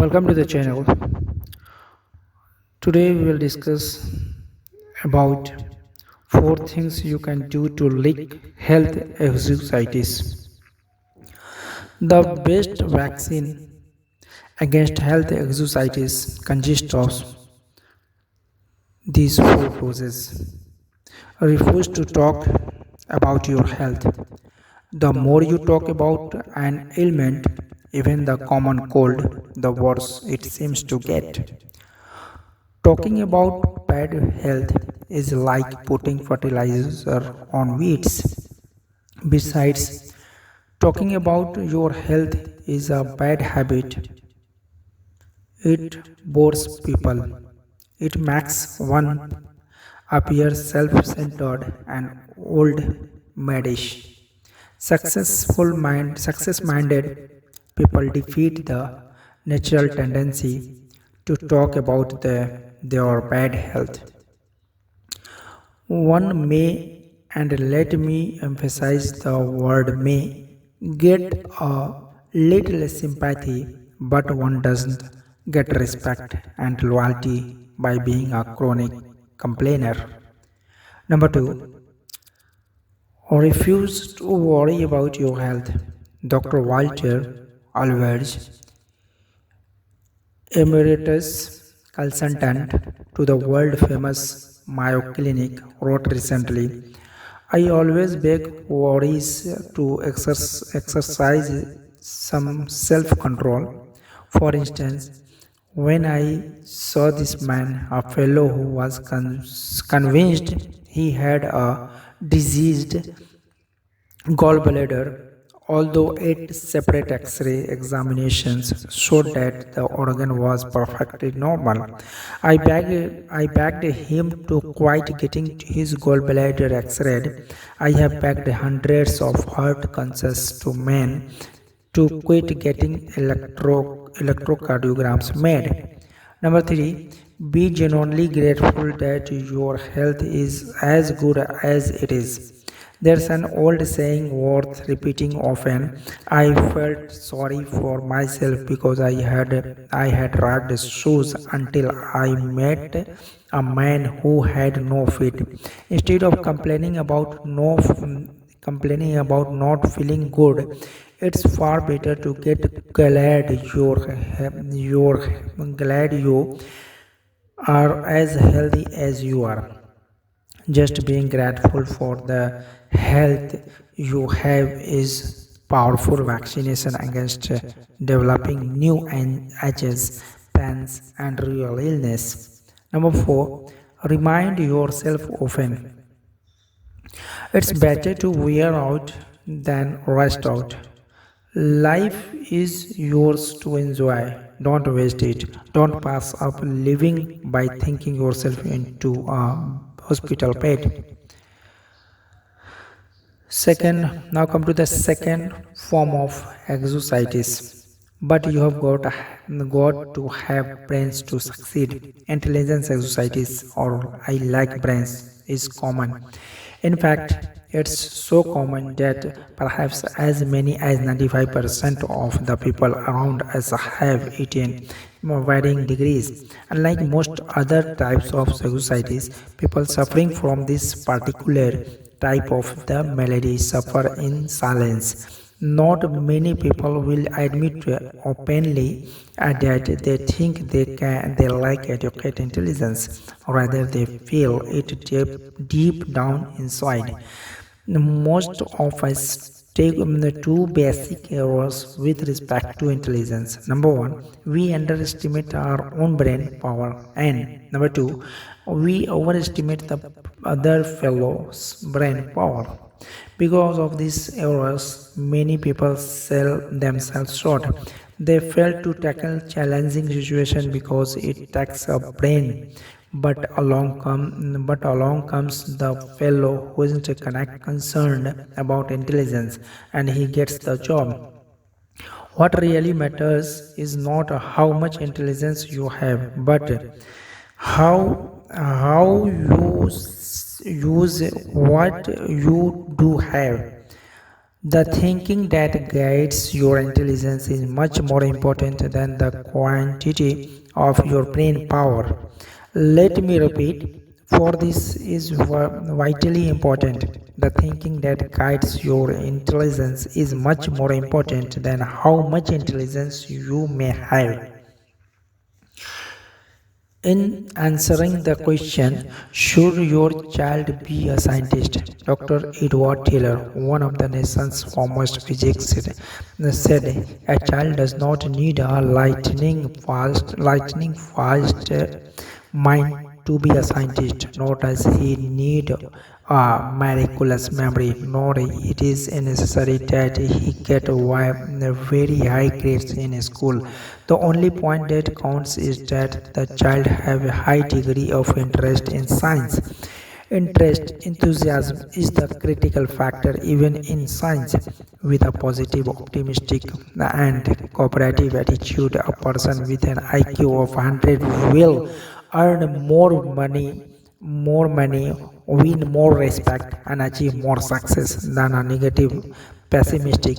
Welcome to the channel. Today we will discuss about four things you can do to lick health anxieties. The best vaccine against health anxieties consists of these four doses. Refuse to talk about your health. The more you talk about an ailment, even the common cold, the worse it seems to get. Talking about bad health is like putting fertilizer on weeds. Besides, talking about your health is a bad habit. It bores people. It makes one appear self centered and old maidish. Success minded people defeat the natural tendency to talk about their bad health. One may, and let me emphasize the word may, get a little sympathy, but one doesn't get respect and loyalty by being a chronic complainer. Number two, refuse to worry about your health. Dr. Walter Alvarez, emeritus consultant to the world famous Mayo Clinic, wrote recently, I always beg worries to exercise some self control. For instance, when I saw this man, a fellow who was convinced he had a diseased gallbladder, although eight separate X-ray examinations showed that the organ was perfectly normal. I begged him to quit getting his gallbladder X-rayed. I have begged hundreds of heart-conscious to men to quit getting electrocardiograms made. Number three, be genuinely grateful that your health is as good as it is. There's an old saying worth repeating often. I felt sorry for myself because I had ragged shoes until I met a man who had no feet. Instead of complaining about not feeling good, it's far better to get glad you are as healthy as you are. Just being grateful for the health you have is powerful vaccination against developing new ages, pains, and real illness. Number four, remind yourself often. It's better to wear out than rest out. Life is yours to enjoy. Don't waste it. Don't pass up living by thinking yourself into a hospital bed. Second, now come to the second form of exercises. But you have got to have brains to succeed. Intelligence exercises, or I like brains, is common. In fact, it's so common that perhaps as many as 95% of the people around us have it in varying degrees. Unlike most other types of societies, people suffering from this particular type of the malady suffer in silence. Not many people will admit openly that they think they like educate intelligence. Rather, they feel it deep down inside. Most of us take the two basic errors with respect to intelligence. Number one, we underestimate our own brain power, and number two, we overestimate the other fellow's brain power. Because of these errors, many people sell themselves short. They fail to tackle challenging situation because it takes a brain. But along comes the fellow who isn't concerned about intelligence, and he gets the job. What really matters is not how much intelligence you have, but how you use what you do have. The thinking that guides your intelligence is much more important than the quantity of your brain power. Let me repeat, for this is vitally important. The thinking that guides your intelligence is much more important than how much intelligence you may have. In answering the question, should your child be a scientist? Dr. Edward Taylor, one of the nation's foremost physicists, said a child does not need a lightning fast mind to be a scientist, nor does he need a miraculous memory, nor it is necessary that he get very high grades in school. The only point that counts is that the child have a high degree of interest in science. Interest, enthusiasm is the critical factor even in science. With a positive, optimistic, and cooperative attitude, a person with an IQ of 100 will earn more money, win more respect, and achieve more success than a negative, pessimistic,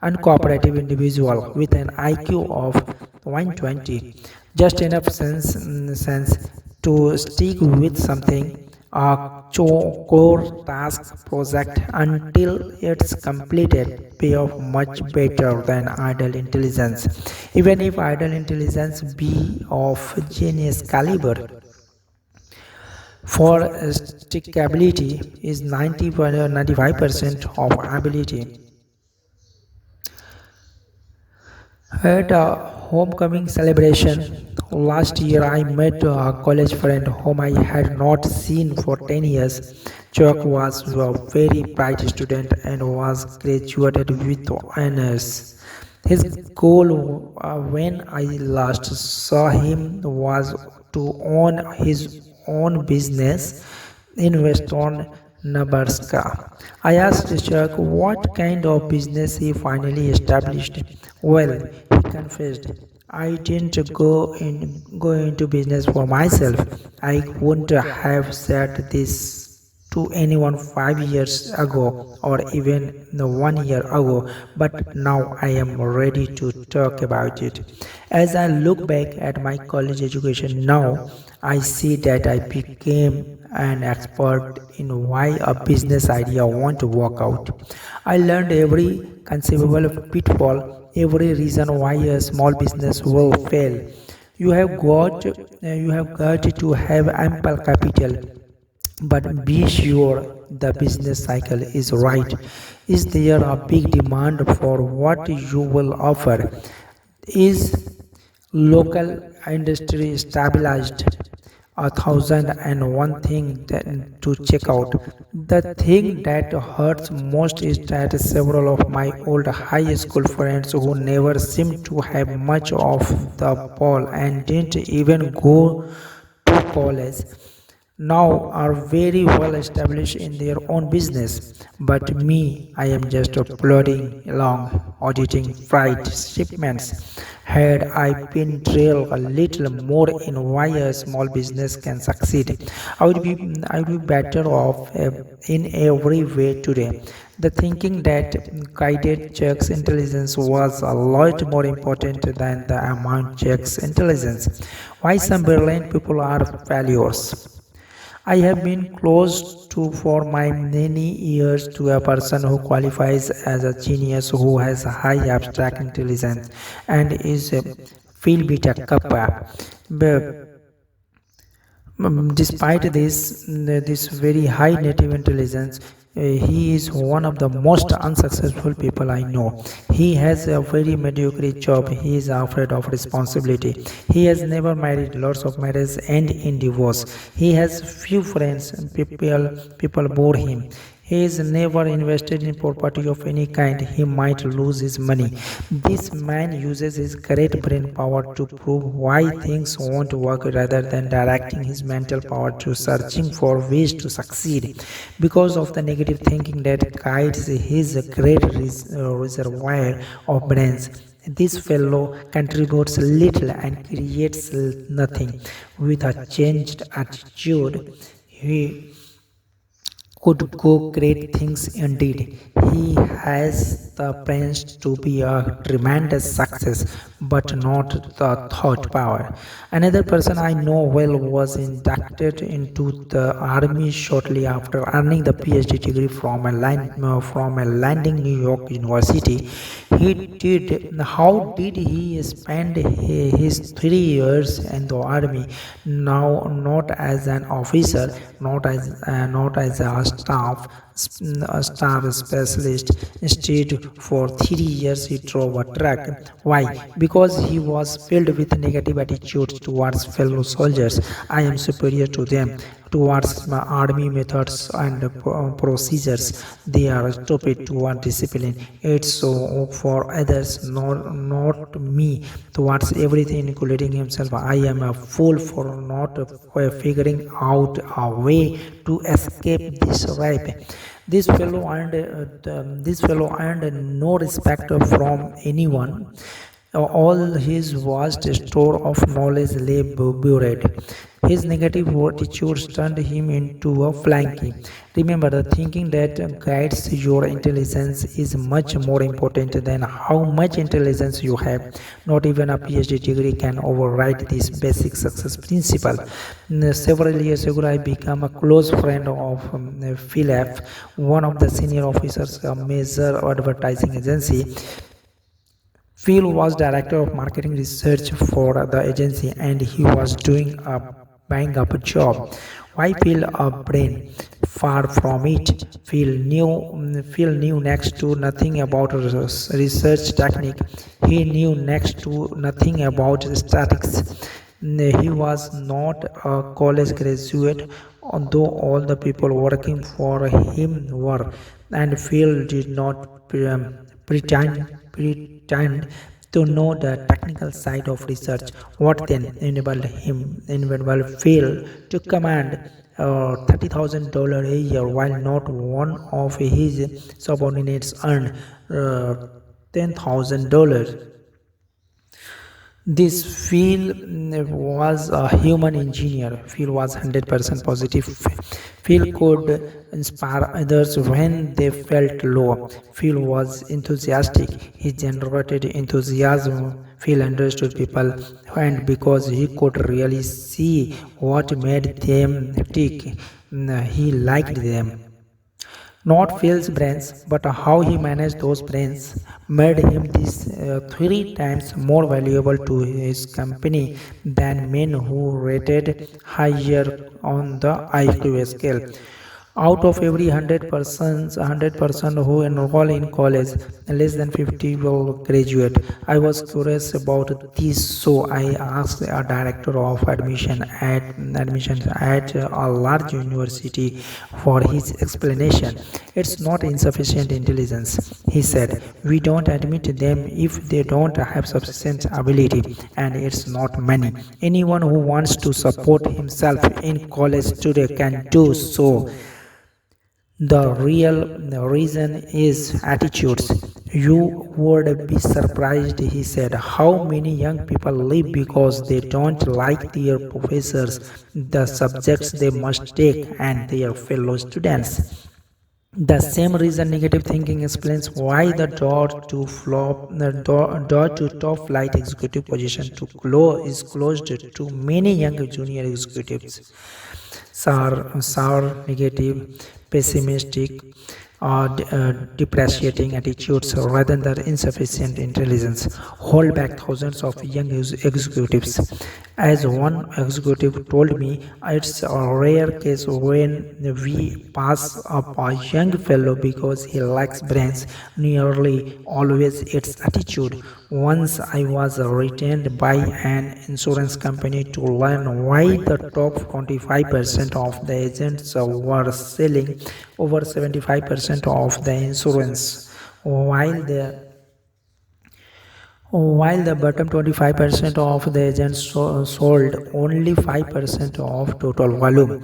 uncooperative individual with an IQ of 120. Just enough sense to stick with something, a core task project until it's completed pay off much better than idle intelligence, even if idle intelligence be of genius caliber. For stickability is 95% of ability. At a homecoming celebration last year, I met a college friend whom I had not seen for 10 years. Chuck was a very bright student and was graduated with honors. His goal when I last saw him was to own his own business in Western Nebraska. I asked Chuck what kind of business he finally established. Well, he confessed, I didn't go into business for myself. I wouldn't have said this to anyone 5 years ago or even 1 year ago, but now I am ready to talk about it. As I look back at my college education now, I see that I became an expert in why a business idea won't work out. I learned every conceivable pitfall, every reason why a small business will fail. You have got to have ample capital, but be sure the business cycle is right. Is there a big demand for what you will offer? Is local industry stabilized? 1,001 thing to check out. The thing that hurts most is that several of my old high school friends who never seemed to have much of the ball and didn't even go to college now are very well established in their own business. But me, I am just plodding along, auditing freight shipments. Had I been drilled a little more in why a small business can succeed, I would be better off in every way today. The thinking that guided Jack's intelligence was a lot more important than the amount Jack's intelligence. Why some brilliant people are failures. I have been close to for my many years to a person who qualifies as a genius who has high abstract intelligence and is feel bit a kappa. But despite this very high native intelligence, he is one of the most unsuccessful people I know. He has a very mediocre job. He is afraid of responsibility. He has never married. Lots of marriages end in divorce. He has few friends. People bore him. He is never invested in property of any kind. He might lose his money. This man uses his great brain power to prove why things won't work rather than directing his mental power to searching for ways to succeed. Because of the negative thinking that guides his great reservoir of brains, this fellow contributes little and creates nothing. With a changed attitude, he could go great things indeed. He has the brains to be a tremendous success, but not the thought power. Another person I know well was inducted into the army shortly after earning the PhD degree from a landing New York University. He did. How did he spend his 3 years in the army? Now, not as an officer, not as a staff specialist. Instead, for 3 years he drove a truck. Why? Because he was filled with negative attitudes towards fellow soldiers. I am superior to them. Towards my army methods and procedures, they are stupid toward discipline. It's so for others, not me. Towards everything, including himself, I am a fool for not figuring out a way to escape this rape. This fellow earned no respect from anyone. All his vast store of knowledge lay buried. His negative attitudes turned him into a flunky. Remember, the thinking that guides your intelligence is much more important than how much intelligence you have. Not even a PhD degree can override this basic success principle. Several years ago, I became a close friend of Philip, one of the senior officers, a major advertising agency. Phil was director of marketing research for the agency and he was doing a bang up job. Why Phil a brain? Far from it. Phil knew next to nothing about research technique. He knew next to nothing about statistics. He was not a college graduate, although all the people working for him were, and Phil did not pretend to know the technical side of research. What then enabled Phil to command $30,000 a year while not one of his subordinates earned $10,000. This Phil was a human engineer. Phil was 100% positive. Phil could inspire others when they felt low. Phil was enthusiastic. He generated enthusiasm. Phil understood people, and because he could really see what made them tick, he liked them. Not Phil's brains, but how he managed those brains made him this 3 times more valuable to his company than men who rated higher on the IQ scale. Out of every 100% who enroll in college, less than 50 will graduate. I was curious about this, so I asked a director of admissions at a large university for his explanation. It's not insufficient intelligence, he said. We don't admit them if they don't have sufficient ability, and it's not money. Anyone who wants to support himself in college today can do so. The real reason is attitudes. You would be surprised, he said, how many young people leave because they don't like their professors, the subjects they must take, and their fellow students. The same reason negative thinking explains why the door to top flight executive position is closed to many young junior executives. Sour, negative, pessimistic, or depreciating attitudes rather than insufficient intelligence hold back thousands of young executives. As one executive told me, it's a rare case when we pass up a young fellow because he lacks brains. Nearly always it's attitude. Once I was retained by an insurance company to learn why the top 25% of the agents were selling over 75% of the insurance, while the bottom 25% of the agents sold only 5% of total volume.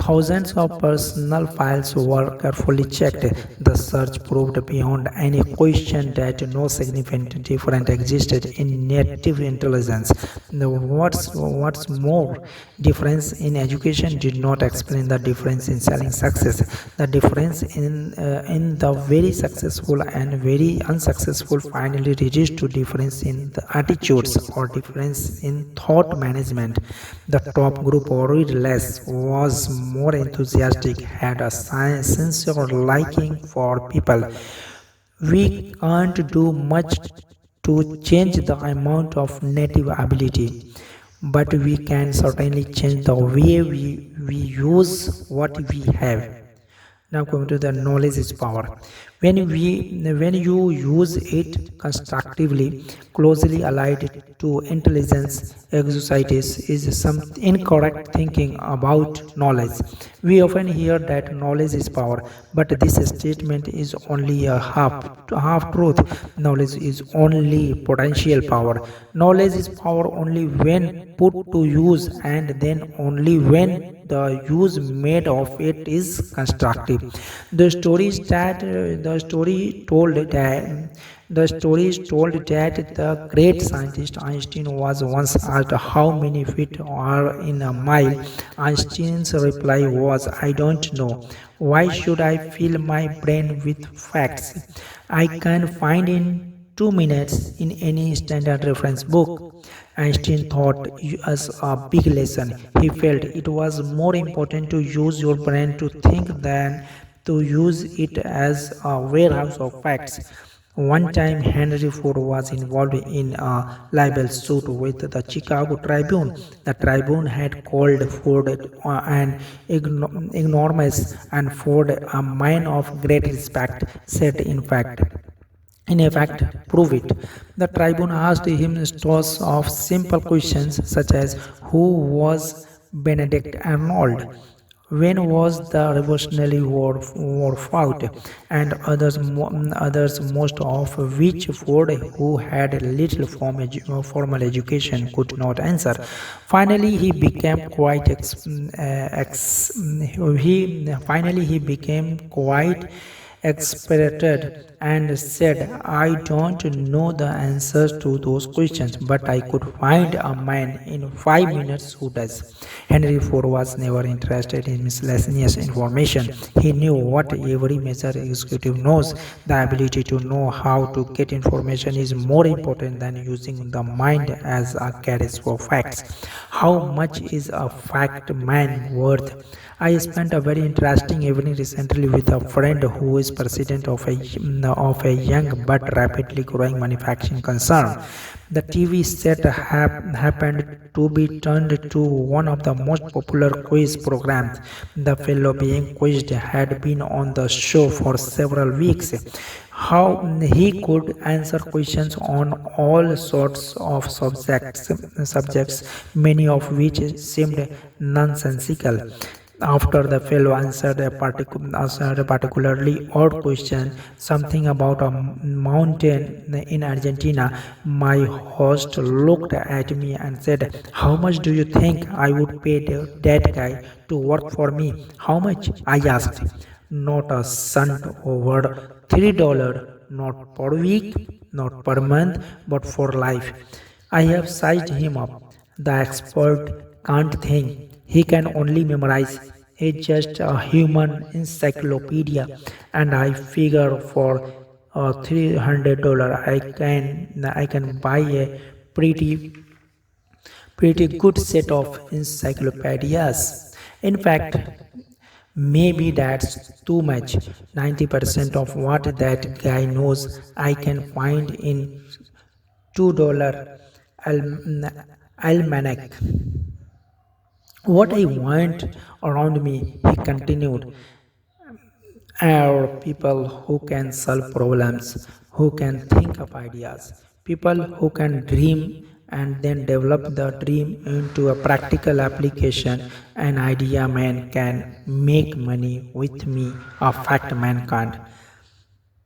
Thousands of personal files were carefully checked. The search proved beyond any question that no significant difference existed in native intelligence. What's more, difference in education did not explain the difference in selling success. The difference in the very successful and very unsuccessful finally reduced to difference in the attitudes or difference in thought management. The top group worried less, was more enthusiastic, had a sincere liking for people. We can't do much to change the amount of native ability, but we can certainly change the way we use what we have. Now coming to the knowledge is power. When you use it constructively, closely allied to intelligence, exercises is some incorrect thinking about knowledge. We often hear that knowledge is power, but this statement is only a half truth. Knowledge is only potential power. Knowledge is power only when put to use, and then only when the use made of it is constructive. The story is told that the great scientist Einstein was once asked how many feet are in a mile. Einstein's reply was, I don't know. Why should I fill my brain with facts I can find in 2 minutes in any standard reference book? Einstein thought as a big lesson. He felt it was more important to use your brain to think than to use it as a warehouse of facts. One time, Henry Ford was involved in a libel suit with the Chicago Tribune. The Tribune had called Ford an ignoramus and Ford a man of great respect, said in effect, prove it. The tribune asked him scores of simple questions such as who was Benedict Arnold? When was the Revolutionary War fought? And others, most of which Ford, who had little formal education, could not answer. Finally, he became quite exasperated and said, I don't know the answers to those questions, but I could find a man in 5 minutes who does. Henry Ford was never interested in miscellaneous information. He knew what every major executive knows. The ability to know how to get information is more important than using the mind as a carriage for facts. How much is a fact man worth? I spent a very interesting evening recently with a friend who is president of a young but rapidly growing manufacturing concern. The TV set happened to be turned to one of the most popular quiz programs. The fellow being quizzed had been on the show for several weeks. How he could answer questions on all sorts of subjects, many of which seemed nonsensical. After the fellow answered a particularly odd question, something about a mountain in Argentina, my host looked at me and said, how much do you think I would pay that guy to work for me? How much? I asked. Not a cent over $3, not per week, not per month, but for life. I have sized him up. The expert can't think. He can only memorize. It's just a human encyclopedia, and I figure for $300 I can buy a pretty pretty good set of encyclopedias. In fact, maybe that's too much. 90% of what that guy knows I can find in $2 al- almanac. What I want around me, he continued, are people who can solve problems, who can think of ideas, people who can dream and then develop the dream into a practical application. An idea man can make money with me, a fact man can't.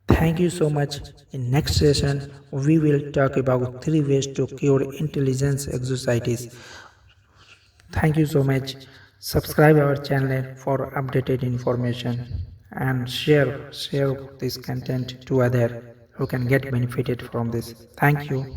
Thank you so much. In next session, we will talk about 3 ways to cure intelligence anxieties. Thank you so much. Subscribe our channel for updated information and share this content to other who can get benefited from this. Thank you.